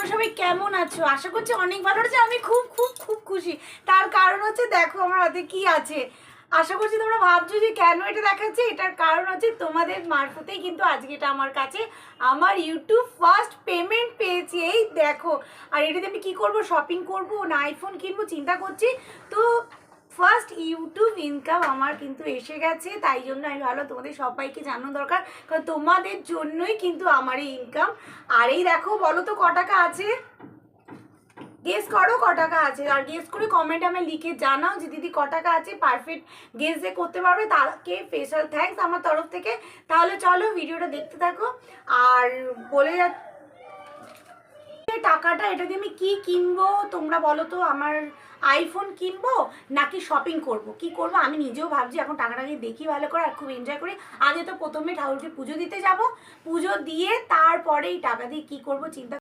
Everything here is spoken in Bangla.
তোমরা সবাই কেমন আছো? আশা করছি অনেক ভালো আছে। আমি খুব খুব খুব খুশি। তার কারণ হচ্ছে দেখো আমার হাতে কি আছে। আশা করছি তোমরা ভাবছো যে কেন এটা দেখাচ্ছে। এটার কারণ হচ্ছে তোমাদের মারফতেই কিন্তু আজকে এটা আমার কাছে আমার ইউটিউব ফার্স্ট পেমেন্ট পেয়েছি। এই দেখো। আর এটাতে আমি কী করবো, শপিং করবো না আইফোন কিনবো চিন্তা করছি। তো ফার্স্ট ইউটিউব ইনকাম আমার কিন্তু এসে গেছে, তাই জন্য আমি ভালো তোমাদের সবাইকে জানানো দরকার, কারণ তোমাদের জন্যই কিন্তু আমার এই ইনকাম। আর এই দেখো, বলো তো ক টাকা আছে, গেস করো ক টাকা আছে, আর গেস করে কমেন্ট আমি লিখে জানাও যে দিদি ক টাকা আছে। পারফেক্ট গেস যে করতে পারবে তাকে স্পেশাল থ্যাঙ্কস আমার তরফ থেকে। তাহলে চলো ভিডিওটা দেখতে থাকো। আর বলে টাকাটা, এটা দিয়ে আমি কি কিনবো তোমরা বলো তো? আমার আইফোন কিনবো নাকি শপিং করব, কি করব আমি নিজেও ভাবছি। এখন টাকাটাকে দেখি ভালো করে আর খুব এনজয় করি। আগে তো প্রথমে ঠাকুরকে পুজো দিতে যাব, পুজো দিয়ে তারপরে এই টাকা দিয়ে কি করব চিন্তা